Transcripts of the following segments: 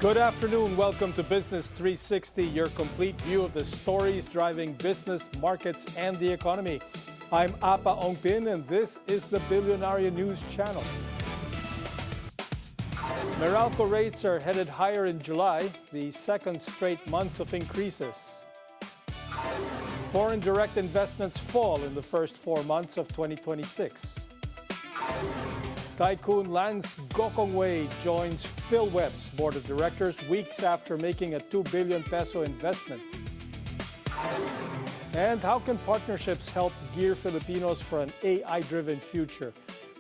Good afternoon. Welcome to Business 360, your complete view of the stories driving business, markets, and the economy. I'm Apa Ongpin, and this is the Bilyonaryo News Channel. Meralco rates are headed higher in July, the second straight month of increases. Foreign direct investments fall in the first 4 months of 2026. Tycoon Lance Gokongwei joins PhilWeb's board of directors weeks after making a 2 billion peso investment. And how can partnerships help gear Filipinos for an AI-driven future?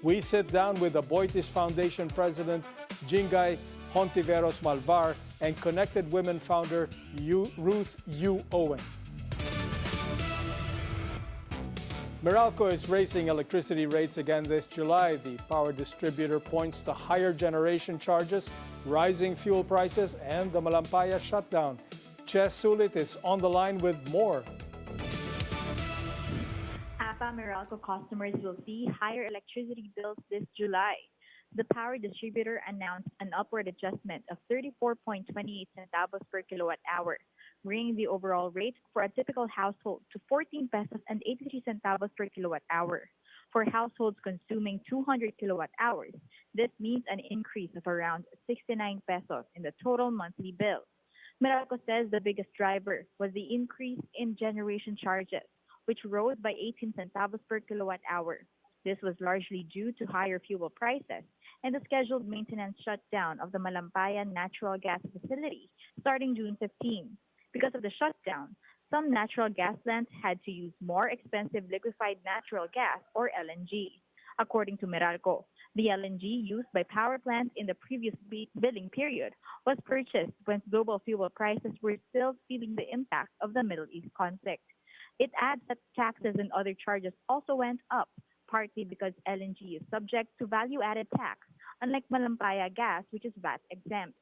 We sit down with Aboitiz Foundation President Ginggay, Hontiveros-Malvar, and Connected Women founder Ruth Yu-Owen. Meralco is raising electricity rates again this July. The power distributor points to higher generation charges, rising fuel prices, and the Malampaya shutdown. Ches Sulit is on the line with more. Apa Meralco customers will see higher electricity bills this July. The power distributor announced an upward adjustment of 34.28 centavos per kilowatt hour, bringing the overall rate for a typical household to 14 pesos and 83 centavos per kilowatt hour. For households consuming 200 kilowatt hours, this means an increase of around 69 pesos in the total monthly bill. Meralco says the biggest driver was the increase in generation charges, which rose by 18 centavos per kilowatt hour. This was largely due to higher fuel prices and the scheduled maintenance shutdown of the Malampaya natural gas facility starting June 15. Because of the shutdown, some natural gas plants had to use more expensive liquefied natural gas, or LNG. According to Meralco, the LNG used by power plants in the previous billing period was purchased when global fuel prices were still feeling the impact of the Middle East conflict. It adds that taxes and other charges also went up, partly because LNG is subject to value-added tax, unlike Malampaya gas, which is VAT exempt.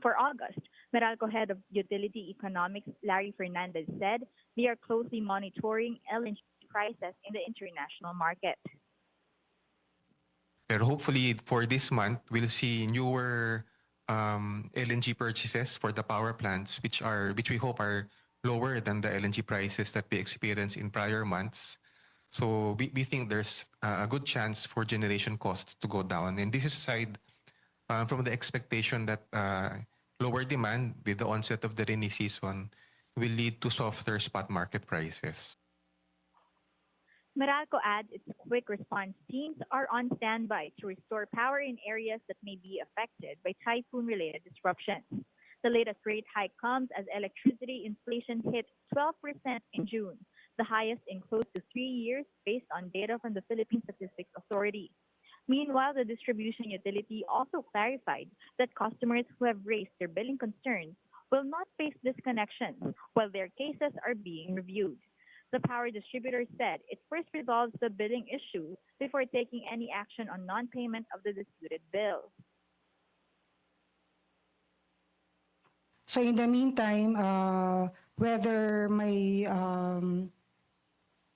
For August, Meralco head of Utility Economics Larry Fernandez said they are closely monitoring LNG prices in the international market. Pero hopefully for this month, we'll see newer LNG purchases for the power plants, which we hope are lower than the LNG prices that we experienced in prior months. So we think there's a good chance for generation costs to go down. And this is aside from the expectation that lower demand with the onset of the rainy season will lead to softer spot market prices. Meralco adds its quick response teams are on standby to restore power in areas that may be affected by typhoon-related disruptions. The latest rate hike comes as electricity inflation hit 12% in June, the highest in close to 3 years based on data from the Philippine Statistics Authority. Meanwhile, the distribution utility also clarified that customers who have raised their billing concerns will not face disconnections while their cases are being reviewed. The power distributor said it first resolves the billing issue before taking any action on non-payment of the disputed bill. So in the meantime, whether may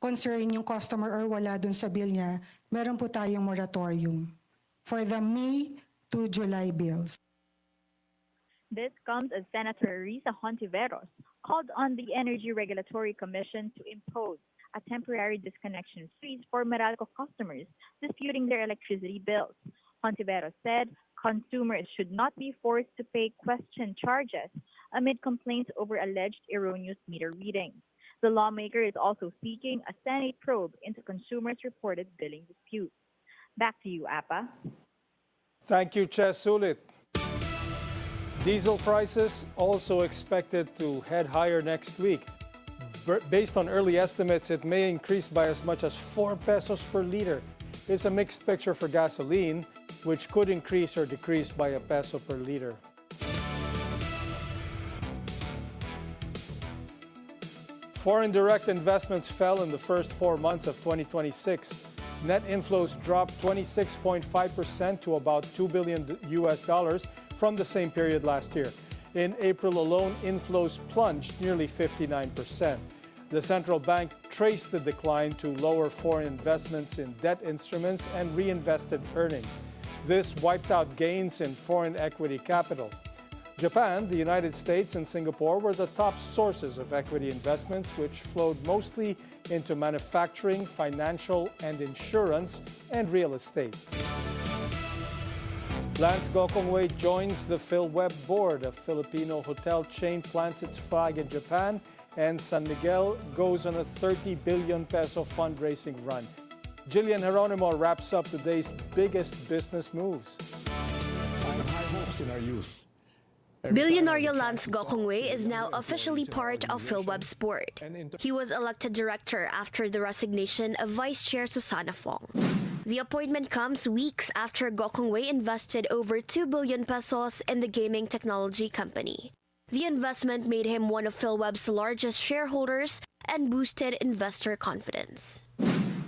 concern yung customer or wala dun sa bill niya, meron po tayong moratorium for the May to July bills. This comes as Senator Risa Hontiveros called on the Energy Regulatory Commission to impose a temporary disconnection freeze for Meralco customers disputing their electricity bills. Hontiveros said consumers should not be forced to pay question charges amid complaints over alleged erroneous meter readings. The lawmaker is also seeking a Senate probe into consumers' reported billing disputes. Back to you, Apa. Thank you, Ches Sulit. Diesel prices also expected to head higher next week. Based on early estimates, it may increase by as much as 4 pesos per liter. It's a mixed picture for gasoline, which could increase or decrease by a peso per liter. Foreign direct investments fell in the first 4 months of 2026. Net inflows dropped 26.5% to about $2 billion from the same period last year. In April alone, inflows plunged nearly 59%. The central bank traced the decline to lower foreign investments in debt instruments and reinvested earnings. This wiped out gains in foreign equity capital. Japan, the United States, and Singapore were the top sources of equity investments, which flowed mostly into manufacturing, financial and insurance, and real estate. Lance Gokongwei joins the PhilWeb board. A Filipino hotel chain plants its flag in Japan, and San Miguel goes on a 30 billion peso fundraising run. Jillian Geronimo wraps up the day's biggest business moves. I have high hopes in our youth. Bilyonaryo Lance Gokongwei is now officially part of PhilWeb's board. He was elected director after the resignation of Vice Chair Susana Fong. The appointment comes weeks after Gokongwei invested over 2 billion pesos in the gaming technology company. The investment made him one of PhilWeb's largest shareholders and boosted investor confidence.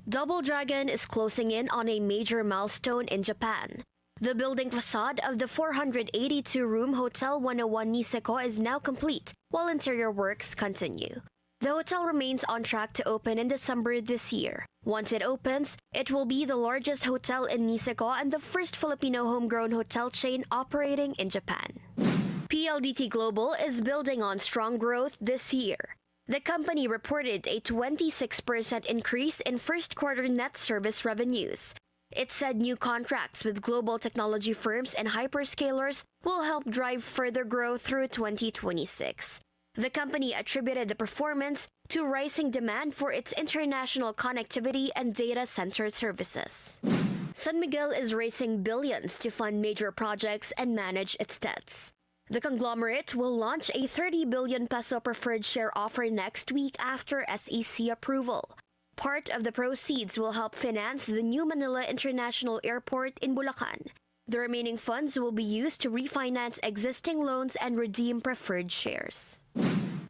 Double Dragon is closing in on a major milestone in Japan. The building facade of the 482-room Hotel 101 Niseko is now complete, while interior works continue. The hotel remains on track to open in December this year. Once it opens, it will be the largest hotel in Niseko and the first Filipino homegrown hotel chain operating in Japan. PLDT Global is building on strong growth this year. The company reported a 26% increase in first quarter net service revenues. It said new contracts with global technology firms and hyperscalers will help drive further growth through 2026. The company attributed the performance to rising demand for its international connectivity and data center services. San Miguel is raising billions to fund major projects and manage its debts. The conglomerate will launch a 30 billion peso preferred share offer next week after SEC approval. Part of the proceeds will help finance the new Manila International Airport in Bulacan. The remaining funds will be used to refinance existing loans and redeem preferred shares.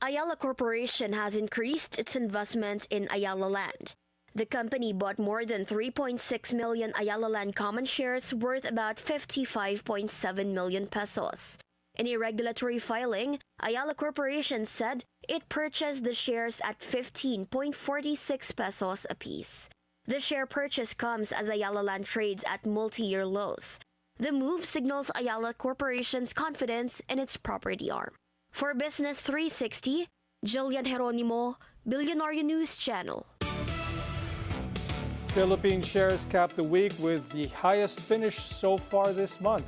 Ayala Corporation has increased its investment in Ayala Land. The company bought more than 3.6 million Ayala Land common shares worth about 55.7 million pesos. In a regulatory filing, Ayala Corporation said it purchased the shares at 15.46 pesos apiece. The share purchase comes as Ayala Land trades at multi-year lows. The move signals Ayala Corporation's confidence in its property arm. For Business 360, Jillian Geronimo, Bilyonaryo News Channel. Philippine shares capped the week with the highest finish so far this month.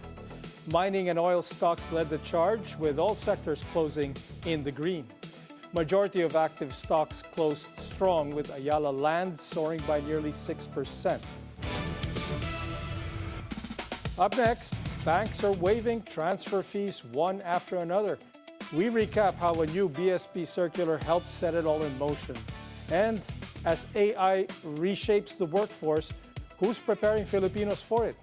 Mining and oil stocks led the charge, with all sectors closing in the green. Majority of active stocks closed strong, with Ayala Land soaring by nearly 6%. Up next, banks are waiving transfer fees one after another. We recap how a new BSP circular helped set it all in motion. And as AI reshapes the workforce, who's preparing Filipinos for it?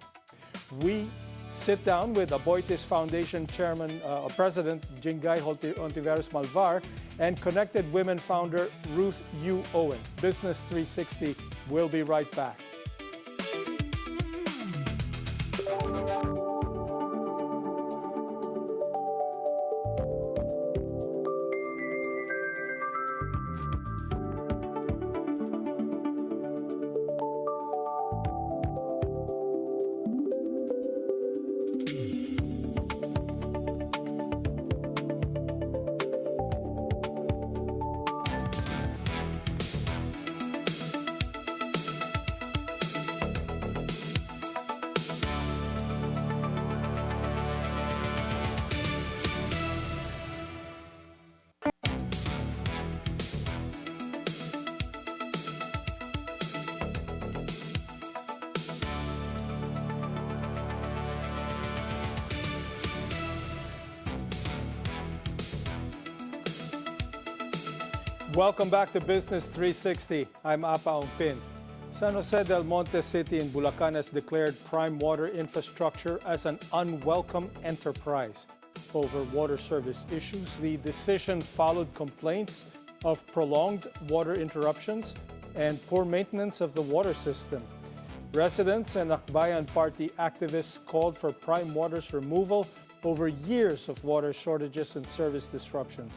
We sit down with Aboitiz Foundation President Ginggay Hontiveros-Malvar and Connected Women founder Ruth Yu-Owen. Business 360 will be right back. Welcome back to Business 360. I'm Apa Ongpin. San Jose del Monte City in Bulacan has declared prime water infrastructure as an unwelcome enterprise. Over water service issues, the decision followed complaints of prolonged water interruptions and poor maintenance of the water system. Residents and Akbayan Party activists called for prime water's removal over years of water shortages and service disruptions.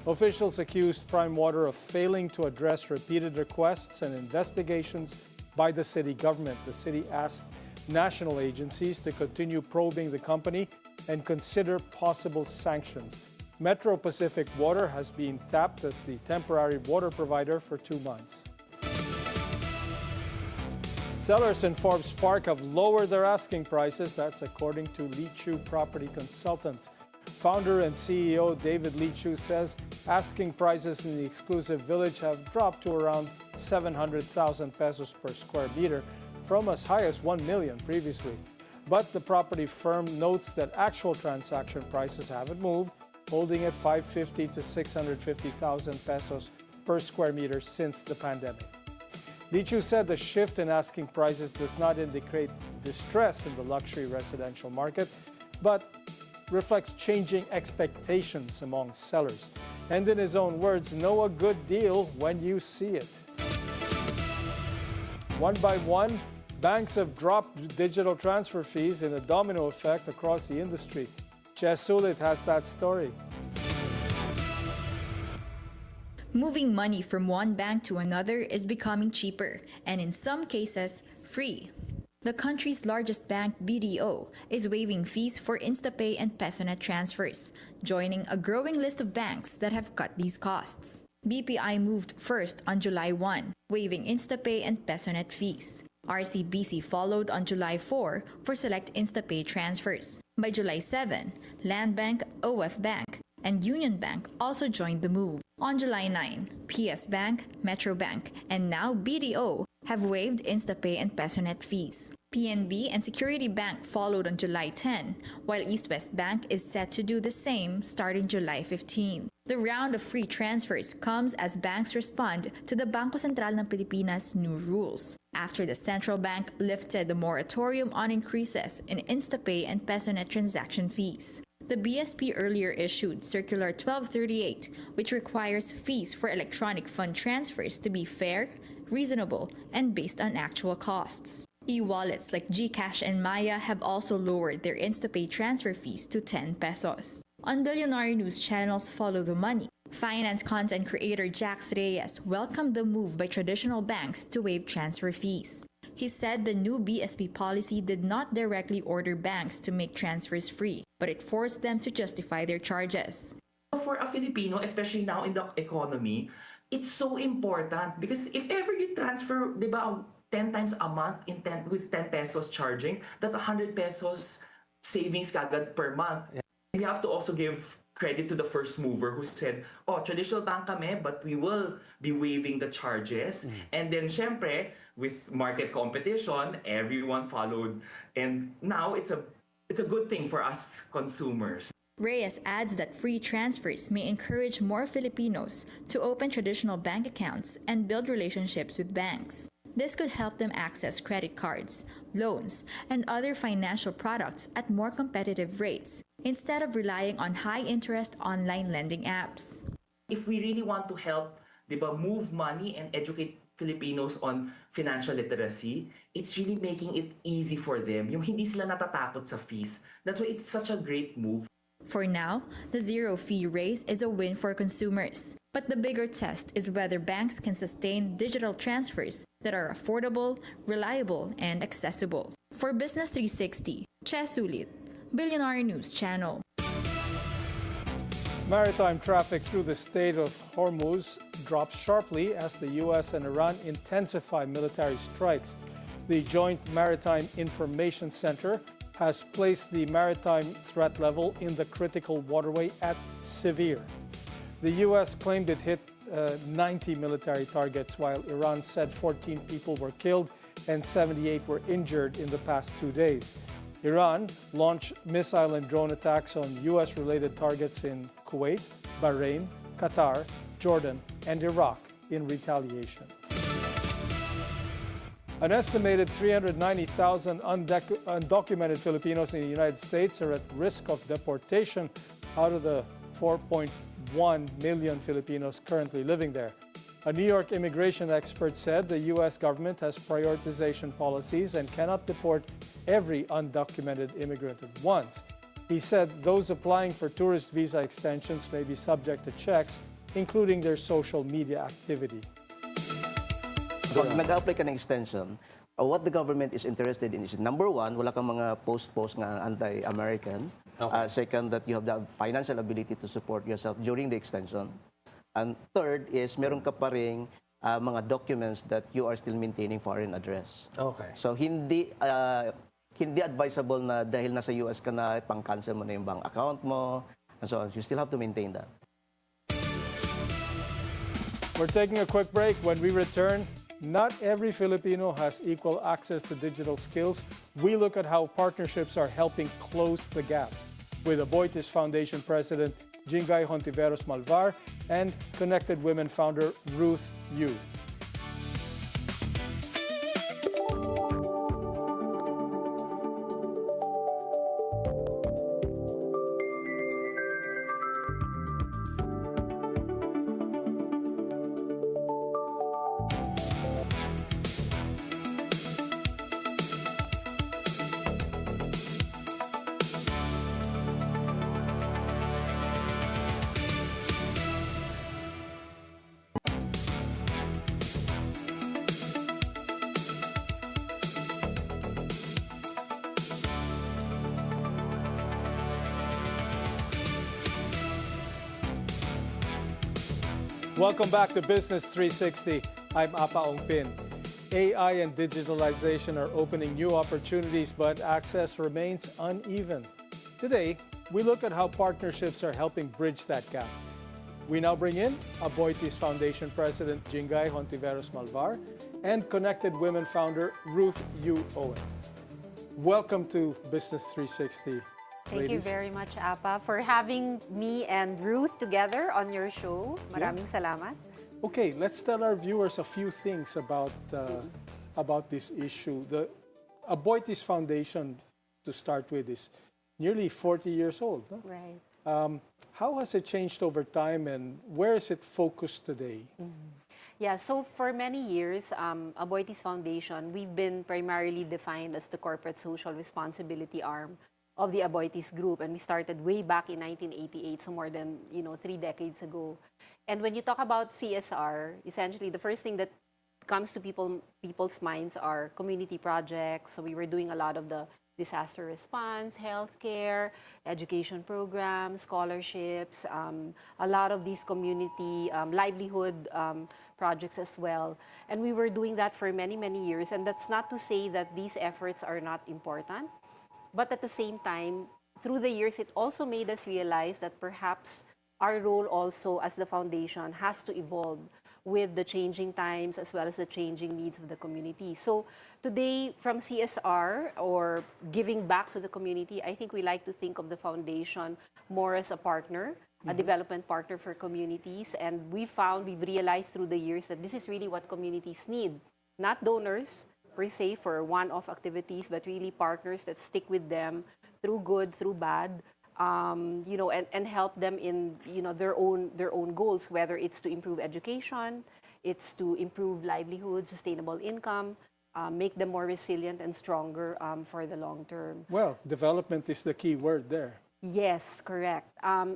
Officials accused Prime Water of failing to address repeated requests and investigations by the city government. The city asked national agencies to continue probing the company and consider possible sanctions. Metro Pacific Water has been tapped as the temporary water provider for 2 months. Sellers in Forbes Park have lowered their asking prices. That's according to Lee Chu Property Consultants. Founder and CEO David Lee Chu says asking prices in the exclusive village have dropped to around 700,000 pesos per square meter from as high as 1 million previously. But the property firm notes that actual transaction prices haven't moved, holding at 550 to 650,000 pesos per square meter since the pandemic. Lee Chu said the shift in asking prices does not indicate distress in the luxury residential market, but reflects changing expectations among sellers. And in his own words, know a good deal when you see it. One by one, banks have dropped digital transfer fees in a domino effect across the industry. Jess Sulit has that story. Moving money from one bank to another is becoming cheaper, and in some cases, free. The country's largest bank, BDO, is waiving fees for InstaPay and PesoNet transfers, joining a growing list of banks that have cut these costs. BPI moved first on July 1, waiving InstaPay and PesoNet fees. RCBC followed on July 4 for select InstaPay transfers. By July 7, Land Bank, OF Bank, and Union Bank also joined the move. On July 9, PS Bank, Metro Bank, and now BDO have waived InstaPay and PesoNet fees. PNB and Security Bank followed on July 10, while East West Bank is set to do the same starting July 15. The round of free transfers comes as banks respond to the Bangko Sentral ng Pilipinas' new rules, after the central bank lifted the moratorium on increases in InstaPay and PesoNet transaction fees. The BSP earlier issued Circular 1238, which requires fees for electronic fund transfers to be fair, reasonable, and based on actual costs. E-wallets like GCash and Maya have also lowered their InstaPay transfer fees to 10 pesos. On Bilyonaryo News Channel's Follow the Money, finance content creator Jax Reyes welcomed the move by traditional banks to waive transfer fees. He said the new BSP policy did not directly order banks to make transfers free, but it forced them to justify their charges. For a Filipino, especially now in the economy, it's so important because if ever you transfer, di ba, 10 times a month with 10 pesos charging, that's 100 pesos savings kagad per month. Yeah. And you have to also give credit to the first mover who said, oh, traditional bank kami, but we will be waiving the charges. And then, syempre, with market competition, everyone followed. And now it's a good thing for us consumers. Reyes adds that free transfers may encourage more Filipinos to open traditional bank accounts and build relationships with banks. This could help them access credit cards, loans, and other financial products at more competitive rates, instead of relying on high-interest online lending apps. If we really want to help, move money and educate Filipinos on financial literacy, it's really making it easy for them. Yung hindi sila natatakot sa fees. That's why it's such a great move. For now, the zero-fee raise is a win for consumers. But the bigger test is whether banks can sustain digital transfers that are affordable, reliable, and accessible. For Business 360, Ches Sulit, Bilyonaryo News Channel. Maritime traffic through the Strait of Hormuz drops sharply as the U.S. and Iran intensify military strikes. The Joint Maritime Information Center has placed the maritime threat level in the critical waterway at severe. The U.S. claimed it hit 90 military targets, while Iran said 14 people were killed and 78 were injured in the past 2 days. Iran launched missile and drone attacks on U.S.-related targets in Kuwait, Bahrain, Qatar, Jordan, and Iraq in retaliation. An estimated 390,000 undocumented Filipinos in the United States are at risk of deportation out of the 4.1 million Filipinos currently living there. A New York immigration expert said the U.S. government has prioritization policies and cannot deport every undocumented immigrant at once. He said those applying for tourist visa extensions may be subject to checks, including their social media activity. Pag nag-apply ka ng extension, what the government is interested in is, number one, wala kang mga post nga anti-American. Okay. Second, that you have the financial ability to support yourself during the extension. And third is, meron ka pa ring mga documents that you are still maintaining foreign address. Okay. So hindi advisable na dahil nasa US ka na, pang-cancel mo na yung bank account mo, and so on. You still have to maintain that. We're taking a quick break. When we return, not every Filipino has equal access to digital skills. We look at how partnerships are helping close the gap with Aboitiz Foundation President Ginggay Hontiveros-Malvar and Connected Women founder Ruth Yu. Welcome back to Business 360. I'm Apa Ongpin. AI and digitalization are opening new opportunities, but access remains uneven. Today, we look at how partnerships are helping bridge that gap. We now bring in Aboitiz Foundation President Ginggay Hontiveros-Malvar and Connected Women founder Ruth Yu-Owen. Welcome to Business 360. Thank you very much, Apa, for having me and Ruth together on your show. Maraming salamat. Okay, let's tell our viewers a few things about this issue. The Aboitiz Foundation, to start with, is nearly 40 years old. No? Right. How has it changed over time, and where is it focused today? Yeah, so for many years, Aboitiz Foundation, we've been primarily defined as the corporate social responsibility arm of the Aboitiz Group, and we started way back in 1988, so more than 3 decades ago. And when you talk about CSR, essentially the first thing that comes to people's minds are community projects. So we were doing a lot of the disaster response, healthcare, education programs, scholarships, a lot of these community livelihood projects as well. And we were doing that for many, many years. And that's not to say that these efforts are not important. But at the same time, through the years, it also made us realize that perhaps our role also as the foundation has to evolve with the changing times as well as the changing needs of the community. So today, from CSR or giving back to the community, I think we like to think of the foundation more as a partner, a development partner for communities. And we've realized through the years that this is really what communities need, not donors per se for one-off activities, but really partners that stick with them through good, through bad, and help them in their own goals, whether it's to improve education, it's to improve livelihood, sustainable income, make them more resilient and stronger for the long term. Well, development is the key word there. Yes, correct.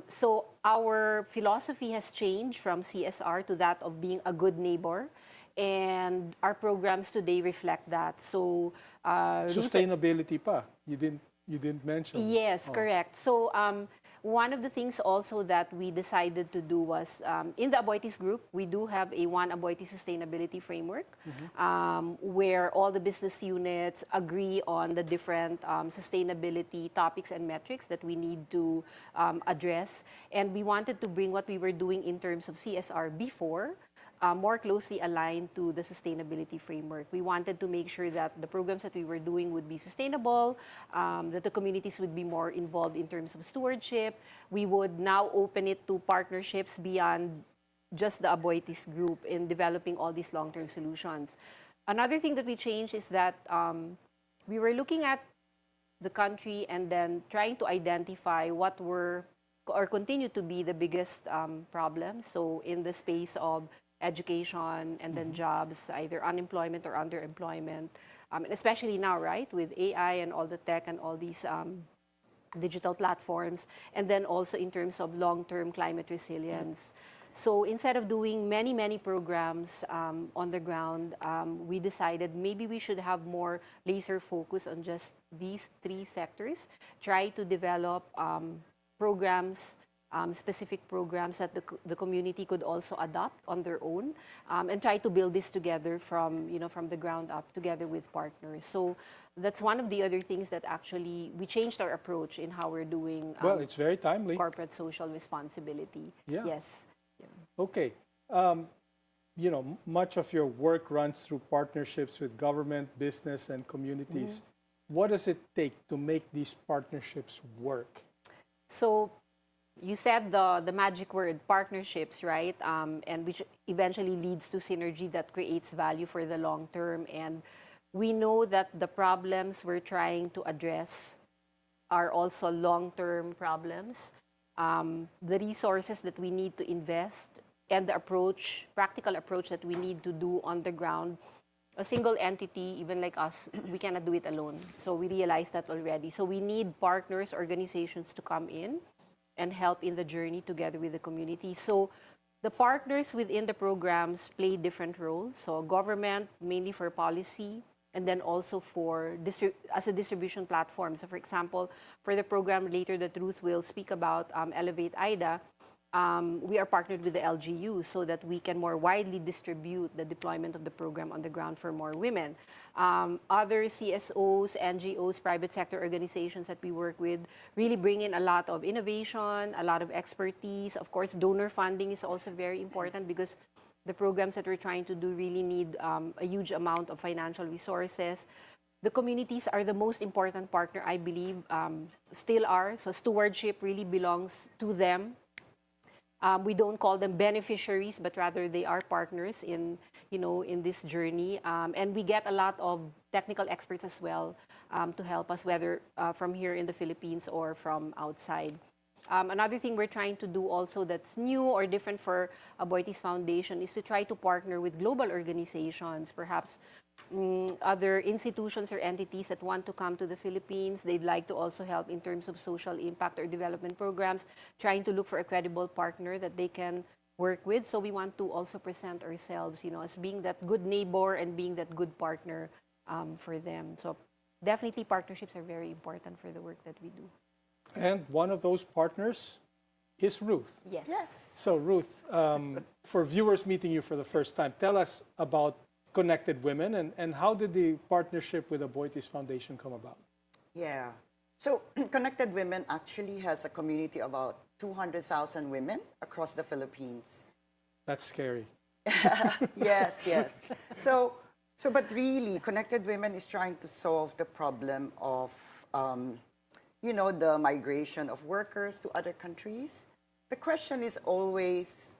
So our philosophy has changed from CSR to that of being a good neighbor. And our programs today reflect that. So sustainability pa. You didn't mention. Yes, correct. So one of the things also that we decided to do was in the Aboitiz Group, we do have a One Aboitiz Sustainability Framework where all the business units agree on the different sustainability topics and metrics that we need to address. And we wanted to bring what we were doing in terms of CSR before more closely aligned to the sustainability framework. We wanted to make sure that the programs that we were doing would be sustainable, that the communities would be more involved in terms of stewardship. We would now open it to partnerships beyond just the Aboitiz Group in developing all these long-term solutions. Another thing that we changed is that we were looking at the country and then trying to identify what were or continue to be the biggest problems. So in the space of education and then jobs, either unemployment or underemployment, and especially now, right, with AI and all the tech and all these digital platforms, and then also in terms of long-term climate resilience. So instead of doing many programs on the ground, we decided maybe we should have more laser focus on just these three sectors. Try to develop programs, specific programs that the community could also adopt on their own, and try to build this together from the ground up together with partners. So that's one of the other things that actually we changed our approach in how we're doing. Well, it's very timely. Corporate social responsibility. Yeah. Yes. Okay. Much of your work runs through partnerships with government, business, and communities. What does it take to make these partnerships work? So you said the magic word, partnerships, right? And which eventually leads to synergy that creates value for the long term. And we know that the problems we're trying to address are also long-term problems. The resources that we need to invest and the practical approach that we need to do on the ground, a single entity, even like us, we cannot do it alone. So we realize that already. So we need partners, organizations to come in and help in the journey together with the community. So the partners within the programs play different roles. So government, mainly for policy, and then also for as a distribution platform. So for example, for the program later that Ruth will speak about, Elevate IDA, we are partnered with the LGU so that we can more widely distribute the deployment of the program on the ground for more women. Other CSOs, NGOs, private sector organizations that we work with really bring in a lot of innovation, a lot of expertise. Of course, donor funding is also very important because the programs that we're trying to do really need a huge amount of financial resources. The communities are the most important partner, I believe, still are. So stewardship really belongs to them. We don't call them beneficiaries, but rather they are partners in this journey. And we get a lot of technical experts as well to help us, whether from here in the Philippines or from outside. Another thing we're trying to do also that's new or different for Aboitiz Foundation is to try to partner with global organizations, perhaps other institutions or entities that want to come to the Philippines. They'd like to also help in terms of social impact or development programs, trying to look for a credible partner that they can work with. So we want to also present ourselves, as being that good neighbor and being that good partner for them. So definitely partnerships are very important for the work that we do. And one of those partners is Ruth. Yes. So Ruth, for viewers meeting you for the first time, tell us about Connected Women and how did the partnership with Aboitiz Foundation come about? Yeah. So Connected Women actually has a community of about 200,000 women across the Philippines. That's scary. Yes. But really, Connected Women is trying to solve the problem of the migration of workers to other countries. The question is always,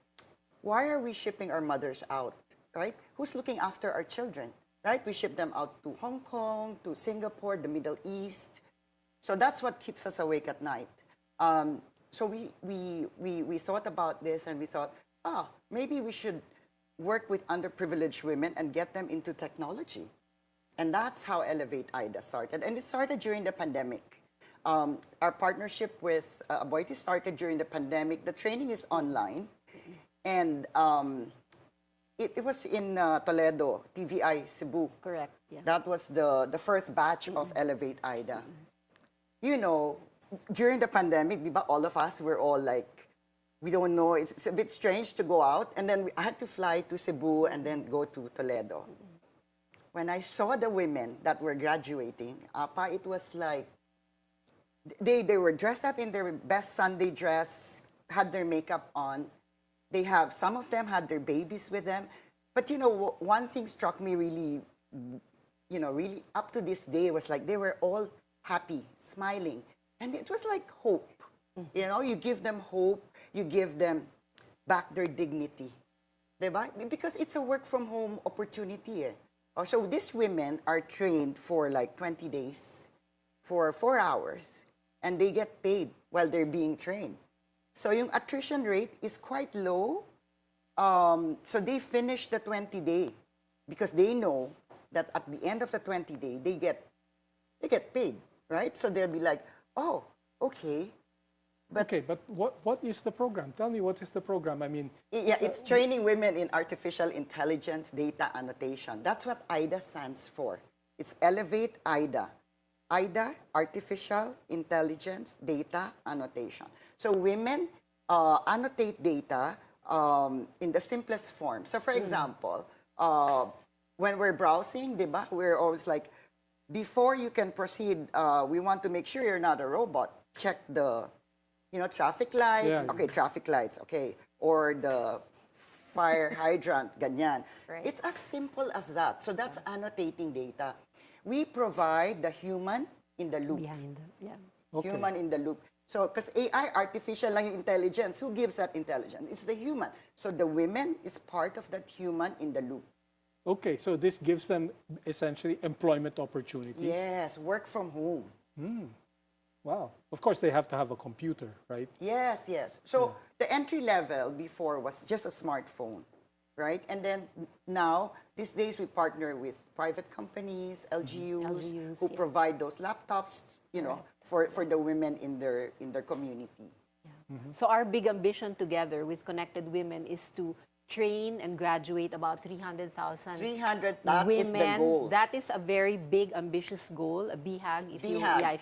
why are we shipping our mothers out, right? Who's looking after our children, right? We ship them out to Hong Kong, to Singapore, the Middle East. So that's what keeps us awake at night. So we thought about this and we thought, maybe we should work with underprivileged women and get them into technology. And that's how Elevate IDA started. And it started during the pandemic. Our partnership with Aboitiz started during the pandemic. The training is online. And it was in Toledo, TVI, Cebu. Correct. Yeah. That was the first batch of Elevate IDA. During the pandemic, all of us were all like, we don't know. It's a bit strange to go out. And then I had to fly to Cebu and then go to Toledo. When I saw the women that were graduating, Apa, it was like, they were dressed up in their best Sunday dress, had their makeup on. Some of them had their babies with them. But, one thing struck me really, really up to this day was like they were all happy, smiling. And it was like hope. You give them hope, you give them back their dignity. Diba? Because it's a work from home opportunity. So these women are trained for like 20 days, for 4 hours, and they get paid while they're being trained. So yung attrition rate is quite low. So they finish the 20-day because they know that at the end of the 20-day, they get paid, right? So they'll be like, oh, okay, Okay, but what is the program? Tell me, what is the program? I mean, Yeah, it's training women in artificial intelligence data annotation. That's what IDA stands for. It's Elevate IDA. IDA, Artificial Intelligence Data Annotation. So women annotate data in the simplest form. So for example, when we're browsing, diba, we're always like, before you can proceed, we want to make sure you're not a robot. Check the, traffic lights. Yeah. Okay, traffic lights, okay. Or the fire hydrant, ganyan. Right. It's as simple as that. So that's annotating data. We provide the human in the loop. Behind them, yeah. Okay. Human in the loop. So, because AI, artificial lang yung intelligence. Who gives that intelligence? It's the human. So the women is part of that human in the loop. Okay, so this gives them essentially employment opportunities. Yes, work from home. Wow. Of course, they have to have a computer, right? Yes, yes. So the entry level before was just a smartphone, right? And then now, these days, we partner with private companies, LGUs, LGUs, who yes. provide those laptops, for the women in their community. So our big ambition together with Connected Women is to train and graduate about 300,000 300, that women. is the goal. That is a very big, ambitious goal, a BHAG, if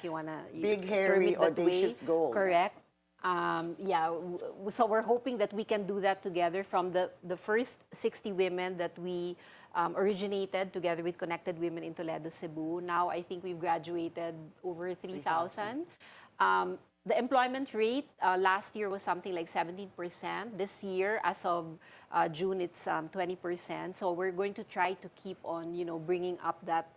you want to Big, hairy, audacious goal. Correct. So we're hoping that we can do that together from the first 60 women that we originated together with Connected Women in Toledo, Cebu. Now I think we've graduated over 3,000. The employment rate last year was something like 17%. This year, as of June, it's 20%. So we're going to try to keep on, bringing up that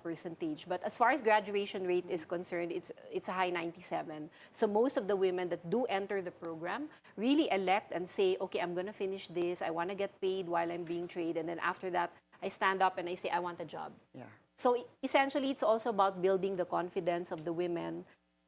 percentage. But as far as graduation rate is concerned, it's a high 97. So most of the women that do enter the program really elect and say, okay, I'm going to finish this. I want to get paid while I'm being trained. And then after that, I stand up and I say, I want a job. Yeah. So essentially, it's also about building the confidence of the women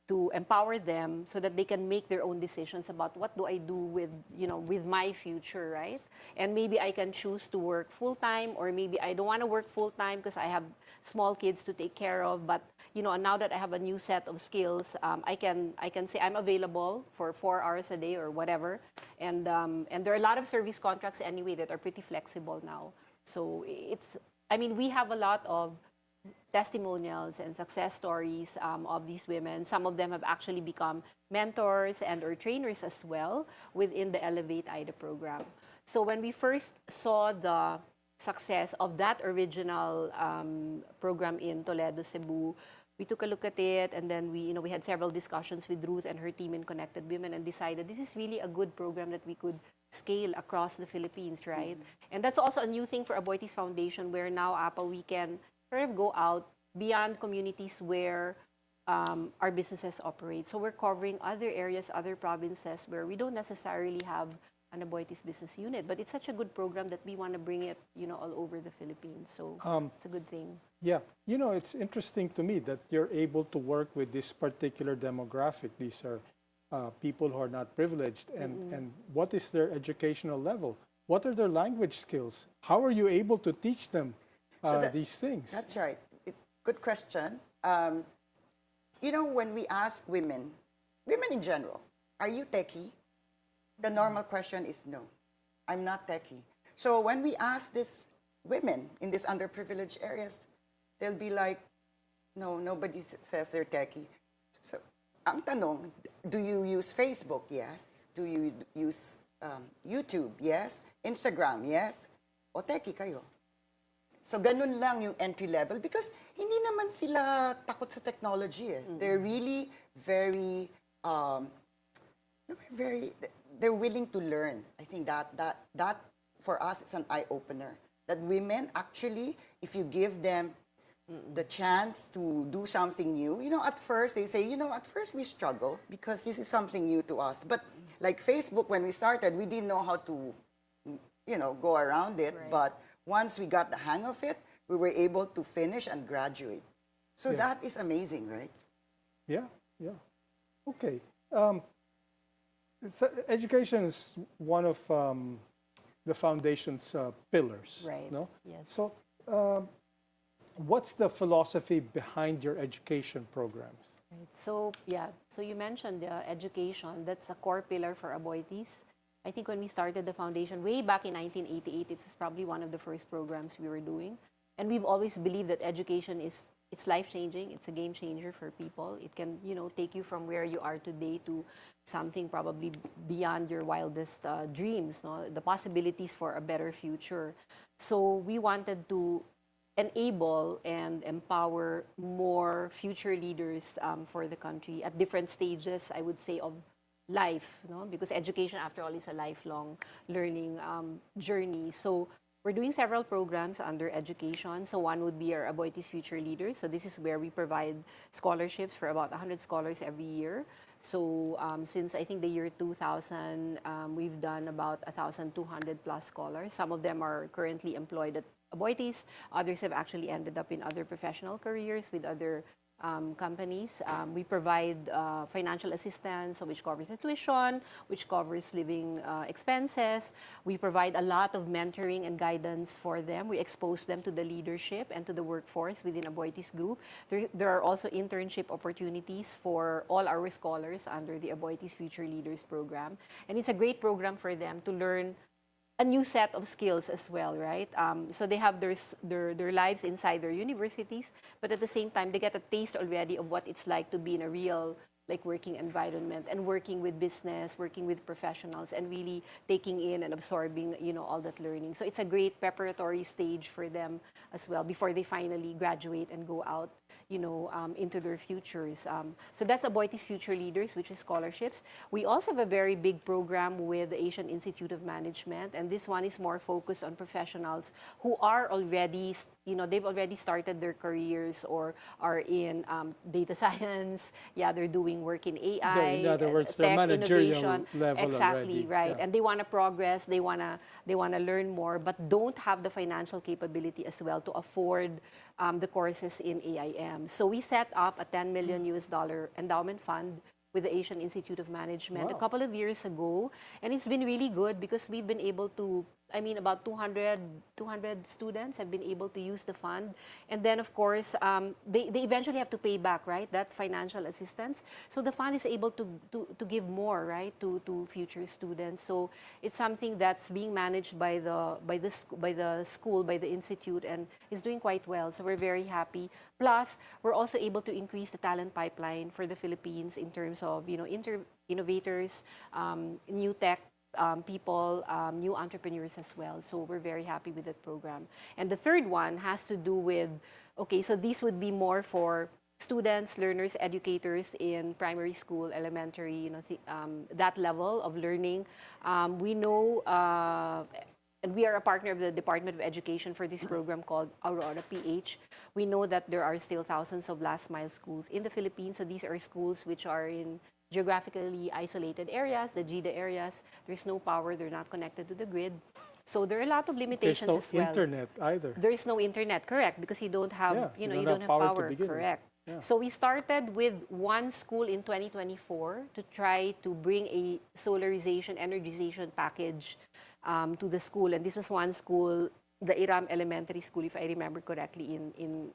to empower them so that they can make their own decisions about what do I do with my future, right? And maybe I can choose to work full-time, or maybe I don't want to work full-time because I have small kids to take care of. But, now that I have a new set of skills, I can say I'm available for 4 hours a day or whatever. And there are a lot of service contracts anyway that are pretty flexible now. So we have a lot of testimonials and success stories of these women. Some of them have actually become mentors and or trainers as well within the Elevate IDA program. So when we first saw the success of that original program in Toledo, Cebu, we took a look at it, and then we had several discussions with Ruth and her team in Connected Women and decided this is really a good program that we could scale across the Philippines, right? And that's also a new thing for Aboitiz Foundation, where now, Apa, we can sort of go out beyond communities where our businesses operate. So we're covering other areas, other provinces where we don't necessarily have an Aboitiz business unit, but it's such a good program that we want to bring it, all over the Philippines. So it's a good thing. Yeah, it's interesting to me that you're able to work with this particular demographic. These are people who are not privileged, and what is their educational level? What are their language skills? How are you able to teach them these things? That's right. Good question. When we ask women in general, are you techie? The normal question is no, I'm not techie. So when we ask these women in these underprivileged areas, they'll be like, no, nobody says they're techie. So, ang tanong, do you use Facebook? Yes. Do you use YouTube? Yes. Instagram? Yes. O techie kayo? So ganun lang yung entry level because hindi naman sila takot sa technology. They're really very they're willing to learn. I think that for us is an eye opener. That women actually, if you give them the chance to do something new, at first they say, at first we struggle because this is something new to us. But like Facebook, when we started, we didn't know how to, go around it. Right. But once we got the hang of it, we were able to finish and graduate. So that is amazing, right? Yeah. Okay. Education is one of the foundation's pillars. Right. No? Yes. So, what's the philosophy behind your education programs? Right. So, yeah, so you mentioned education. That's a core pillar for Aboitiz. I think when we started the foundation way back in 1988, it was probably one of the first programs we were doing. And we've always believed that education it's life-changing. It's a game changer for people. It can, take you from where you are today to something probably beyond your wildest dreams, no? The possibilities for a better future. So we wanted to enable and empower more future leaders for the country at different stages, I would say, of life, no? Because education, after all, is a lifelong learning journey. So we're doing several programs under education. So one would be our Aboitiz Future Leaders. So this is where we provide scholarships for about 100 scholars every year. So since I think the year 2000, we've done about 1,200 plus scholars. Some of them are currently employed at Aboitiz. Others have actually ended up in other professional careers with other companies. We provide financial assistance, so which covers the tuition, which covers living expenses. We provide a lot of mentoring and guidance for them. We expose them to the leadership and to the workforce within Aboitiz Group. There are also internship opportunities for all our scholars under the Aboitiz Future Leaders program. And it's a great program for them to learn a new set of skills as well, right? So they have their lives inside their universities, but at the same time, they get a taste already of what it's like to be in a real working environment and working with business, working with professionals, and really taking in and absorbing, all that learning. So it's a great preparatory stage for them as well before they finally graduate and go out, into their futures. So that's Aboitiz Future Leaders, which is scholarships. We also have a very big program with the Asian Institute of Management, and this one is more focused on professionals who are already, they've already started their careers or are in data science. Yeah, they're doing work in AI, in other words, tech, the managerial innovation. level Exactly, already. right. Yeah. And they want to progress, they want to learn more, but don't have the financial capability as well to afford the courses in AIM. So we set up a $10 million endowment fund with the Asian Institute of Management a couple of years ago. And it's been really good because we've been able to, about 200 students have been able to use the fund. And then, of course, they eventually have to pay back, right, that financial assistance. So the fund is able to give more, right, to future students. So it's something that's being managed by the school, by the institute, and is doing quite well. So we're very happy. Plus, we're also able to increase the talent pipeline for the Philippines in terms of, innovators, new tech people, new entrepreneurs as well. So we're very happy with that program. And the third one has to do with, so these would be more for students, learners, educators in primary school, elementary, that level of learning. We know, and we are a partner of the Department of Education for this program called Aurora PH. We know that there are still thousands of last mile schools in the Philippines. So these are schools which are in geographically isolated areas, the GIDA areas. There's no power, they're not connected to the grid. So there are a lot of limitations as well. There's no internet either. There is no internet, correct, because you don't have, you don't have power, correct. Yeah. So we started with one school in 2024 to try to bring a solarization, energization package to the school. And this was one school, the Iram Elementary School, if I remember correctly, in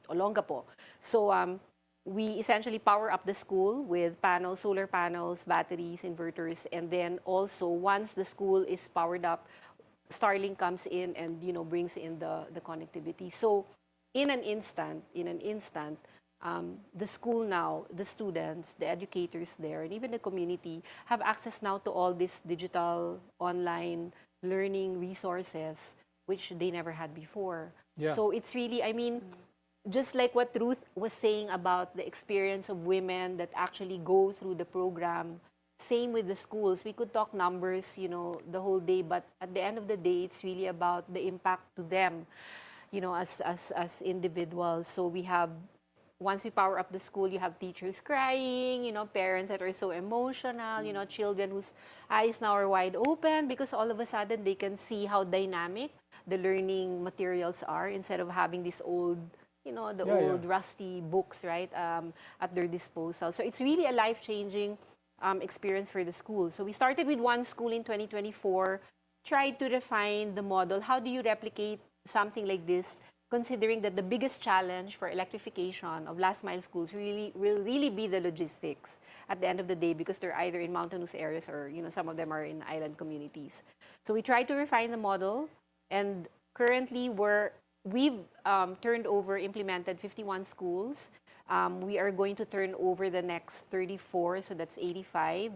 Olongapo. So we essentially power up the school with panels, solar panels, batteries, inverters, and then also once the school is powered up, Starlink comes in and brings in the connectivity. So in an instant, the school now, the students, the educators there, and even the community have access now to all these digital online learning resources, which they never had before. Yeah. So it's really, just like what Ruth was saying about the experience of women that actually go through the program, same with the schools. We could talk numbers, the whole day, but at the end of the day, it's really about the impact to them, as individuals. So we have, once we power up the school, you have teachers crying, parents that are so emotional, children whose eyes now are wide open because all of a sudden they can see how dynamic the learning materials are instead of having this old, old rusty books, right, at their disposal. So it's really a life-changing experience for the school. So we started with one school in 2024, tried to refine the model. How do you replicate something like this considering that the biggest challenge for electrification of last mile schools will really be the logistics at the end of the day, because they're either in mountainous areas or some of them are in island communities. So we try to refine the model, and currently we've implemented 51 schools. We are going to turn over the next 34, so that's 85.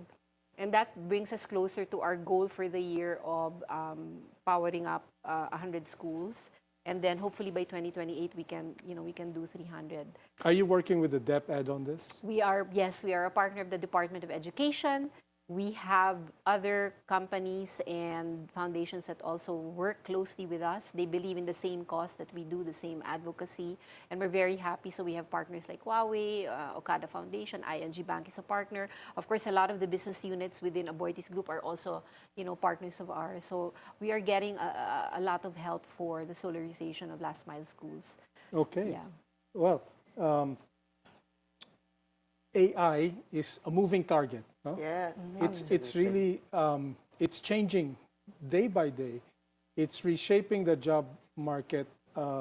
And that brings us closer to our goal for the year of powering up 100 schools. And then hopefully by 2028, we can do 300. Are you working with the DepEd on this? Yes, we are a partner of the Department of Education. We have other companies and foundations that also work closely with us. They believe in the same cause that we do, the same advocacy, and we're very happy. So we have partners like Huawei, Okada Foundation, ING Bank is a partner. Of course, a lot of the business units within Aboitiz Group are also, partners of ours. So we are getting a lot of help for the solarization of last mile schools. Okay. Yeah. Well, AI is a moving target. No? Yes. It's really, it's changing day by day. It's reshaping the job market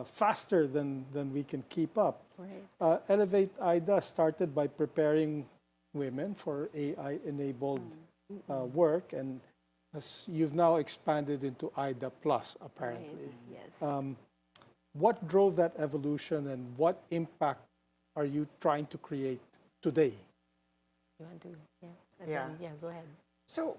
faster than we can keep up. Right. Elevate IDA started by preparing women for AI-enabled work, and as you've now expanded into IDA Plus, apparently. Right. Yes. What drove that evolution, and what impact are you trying to create today? You want to? Yeah. Go ahead. So,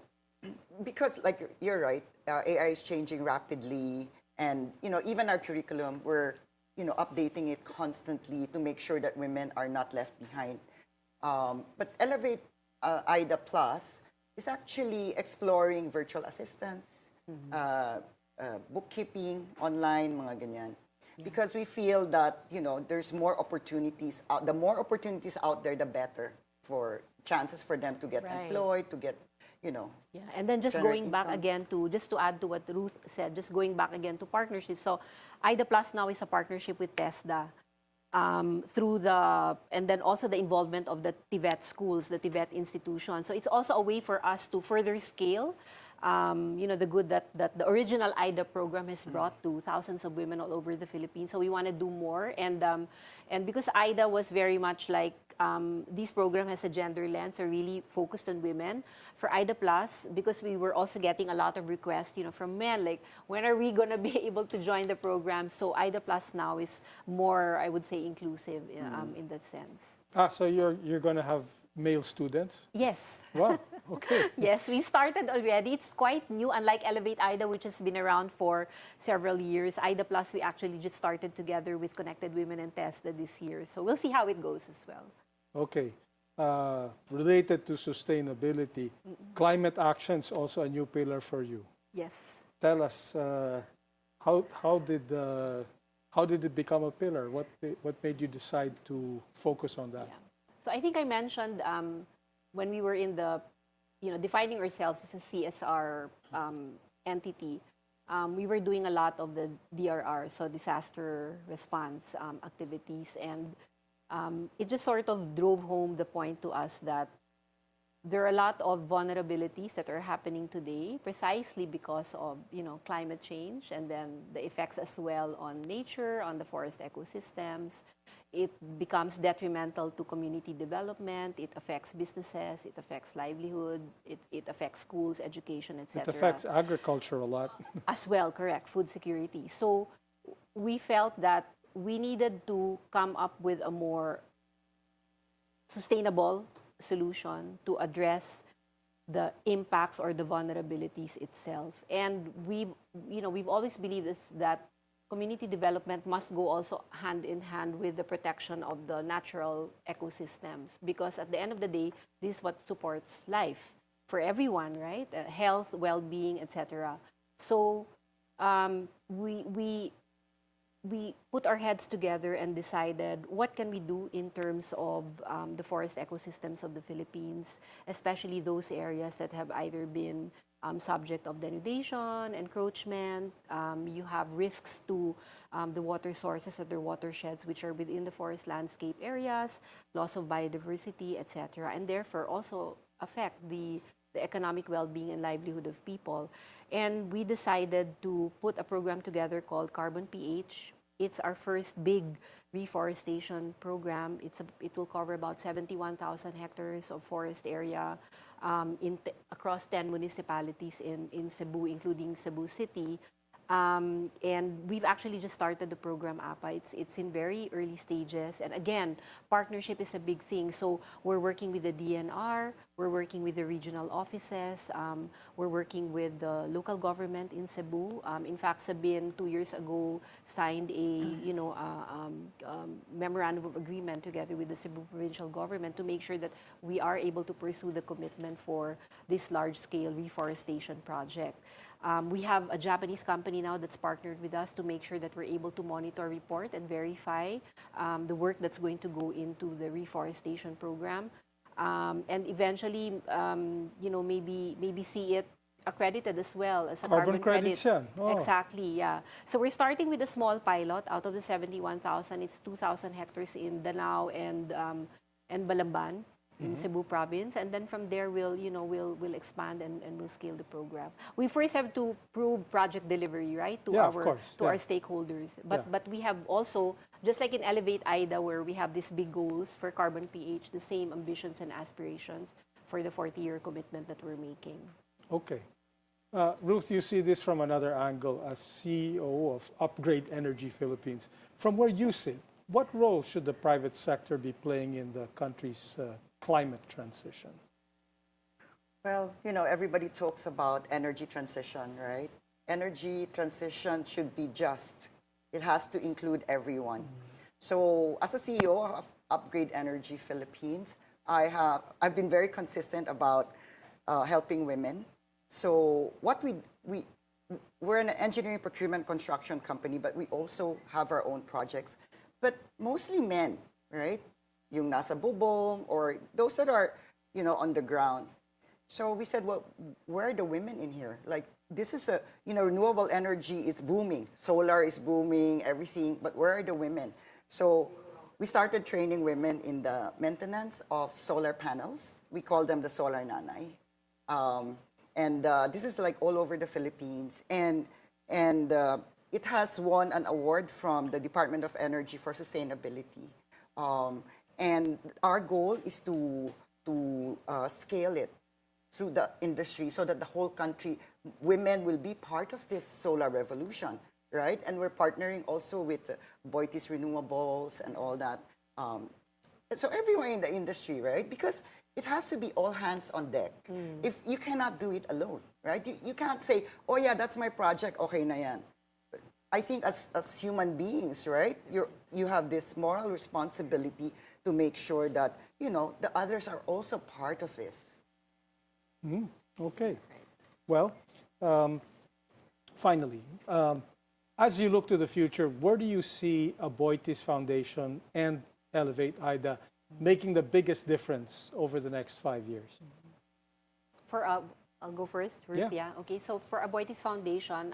because like you're right, AI is changing rapidly, and even our curriculum, we're updating it constantly to make sure that women are not left behind. But Elevate IDA Plus is actually exploring virtual assistants, bookkeeping online, mga ganyan. Yeah. Because we feel that there's more opportunities. The more opportunities out there, the better for chances for them to get employed, to get Yeah, and then just going back again just to add to what Ruth said, just going back again to partnerships. So IDA Plus now is a partnership with TESDA and then also the involvement of the TVET schools, the TVET institution. So it's also a way for us to further scale the good that the original IDA program has brought to thousands of women all over the Philippines. So we want to do more, and because IDA was very much like this program has a gender lens, or really focused on women. For IDA Plus, because we were also getting a lot of requests, from men, like when are we going to be able to join the program? So IDA Plus now is more, I would say, inclusive in that sense. So you're going to have male students? Yes. Wow, okay. Yes, we started already. It's quite new, unlike Elevate IDA, which has been around for several years. IDA Plus, we actually just started together with Connected Women and TESDA this year. So we'll see how it goes as well. Okay. Related to sustainability, climate action is also a new pillar for you. Yes. Tell us, how did it become a pillar? What made you decide to focus on that? Yeah. So I think I mentioned when we were in the, defining ourselves as a CSR entity, we were doing a lot of the DRR, so disaster response activities, and it just sort of drove home the point to us that there are a lot of vulnerabilities that are happening today precisely because of, climate change, and then the effects as well on nature, on the forest ecosystems. It becomes detrimental to community development. It affects businesses. It affects livelihood. It affects schools, education, etc. It affects agriculture a lot. As well, correct, food security. So we felt that we needed to come up with a more sustainable solution to address the impacts or the vulnerabilities itself. And we've always believed that community development must go also hand in hand with the protection of the natural ecosystems, because at the end of the day, this is what supports life for everyone, right? Health, well-being, etc. So we put our heads together and decided what can we do in terms of the forest ecosystems of the Philippines, especially those areas that have either been subject of denudation, encroachment. You have risks to the water sources of their watersheds, which are within the forest landscape areas, loss of biodiversity, etc., and therefore also affect the economic well-being and livelihood of people. And we decided to put a program together called Carbon PH, it's our first big reforestation program. It will cover about 71,000 hectares of forest area across 10 municipalities in Cebu, including Cebu City. And we've actually just started the program, APA. It's in very early stages. And again, partnership is a big thing. So we're working with the DNR, we're working with the regional offices, we're working with the local government in Cebu. In fact, Sabin 2 years ago signed a memorandum of agreement together with the Cebu provincial government to make sure that we are able to pursue the commitment for this large-scale reforestation project. We have a Japanese company now that's partnered with us to make sure that we're able to monitor, report, and verify the work that's going to go into the reforestation program. And eventually, maybe see it accredited as well as a carbon credit. Oh. Exactly, yeah. So we're starting with a small pilot. Out of the 71,000, it's 2,000 hectares in Danao and Balamban in Cebu province, and then from there we'll expand and we'll scale the program. We first have to prove project delivery, right, to our stakeholders. But we have also, just like in Elevate IDA, where we have these big goals for carbon PH, the same ambitions and aspirations for the 40-year commitment that we're making. Okay. Ruth, you see this from another angle as CEO of Upgrade Energy Philippines. From where you sit, what role should the private sector be playing in the country's climate transition? Well, everybody talks about energy transition, right? Energy transition should be just. It has to include everyone. So as a CEO of Upgrade Energy Philippines, I've been very consistent about helping women. So what we're an engineering, procurement, construction company, but we also have our own projects. But mostly men, right? Yung nasa bubong or those that are, on the ground. So we said, well, where are the women in here? Like, this is renewable energy is booming. Solar is booming, everything, but where are the women? So we started training women in the maintenance of solar panels. We call them the solar nanay. And this is like all over the Philippines. And it has won an award from the Department of Energy for Sustainability. And our goal is to scale it through the industry so that the whole country, women will be part of this solar revolution, right? And we're partnering also with Aboitiz Renewables and all that. So everyone in the industry, right? Because it has to be all hands on deck. If you cannot do it alone, right? You can't say, oh yeah, that's my project, okay na yan. I think as human beings, right? You have this moral responsibility to make sure that, the others are also part of this. Okay. Well, finally, as you look to the future, where do you see Aboitiz Foundation and Elevate IDA making the biggest difference over the next 5 years? I'll go first, Ruth. Yeah. Okay. So for Aboitiz Foundation,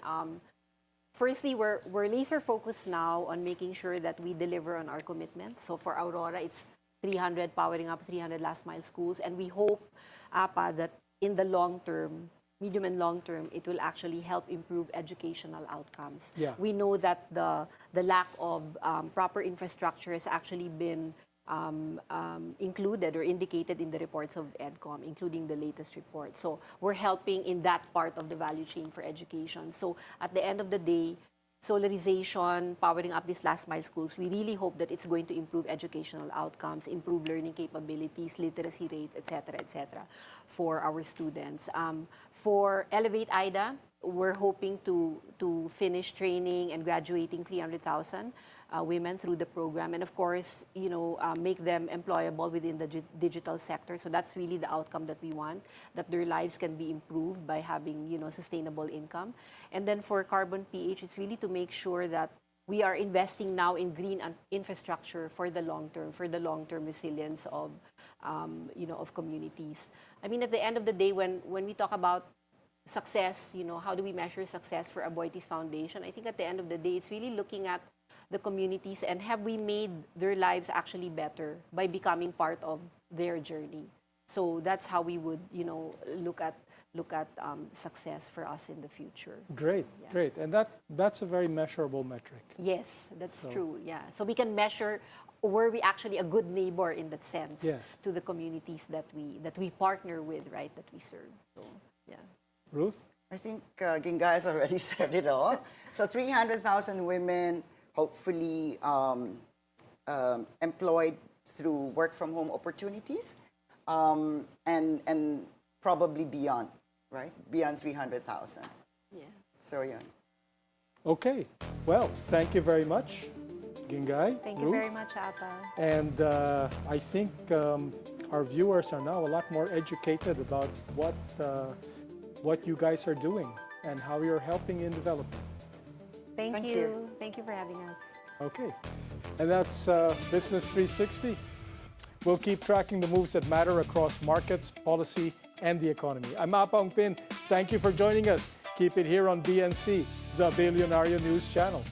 firstly, we're laser focused now on making sure that we deliver on our commitments. So for Aurora, it's 300 powering up 300 last mile schools, and we hope, APA, that in the long term, medium and long term, it will actually help improve educational outcomes. Yeah. We know that the lack of proper infrastructure has actually been included or indicated in the reports of EDCOM, including the latest report. So we're helping in that part of the value chain for education. So at the end of the day, solarization, powering up these last mile schools, we really hope that it's going to improve educational outcomes, improve learning capabilities, literacy rates, et cetera, for our students. For Elevate IDA, we're hoping to finish training and graduating 300,000 women through the program, and of course, make them employable within the digital sector. So that's really the outcome that we want, that their lives can be improved by having, sustainable income. And then for Carbon PH, it's really to make sure that we are investing now in green infrastructure for the long term resilience of, of communities. I mean, at the end of the day, when we talk about success, how do we measure success for Aboitiz Foundation? I think at the end of the day, it's really looking at the communities and have we made their lives actually better by becoming part of their journey. So that's how we would, look at look at success for us in the future. Great, So, yeah. great. And that's a very measurable metric. Yes, that's So- true. Yeah. So we can measure, were we actually a good neighbor in that sense Yes. to the communities that we partner with, right? That we serve. So yeah. Ruth? I think Ginggay has already said it all. So 300,000 women, hopefully employed through work from home opportunities, and probably beyond, right? Beyond 300,000. Yeah. So yeah. Okay. Well, thank you very much, Ginggay. Thank you Ruth. very much, Apa. And I think our viewers are now a lot more educated about what you guys are doing and how you're helping in development. Thank you. Thank you for having us. Okay. And that's Business 360. We'll keep tracking the moves that matter across markets, policy, and the economy. I'm Apa Ongpin. Thank you for joining us. Keep it here on BNC, the Bilyonaryo News Channel.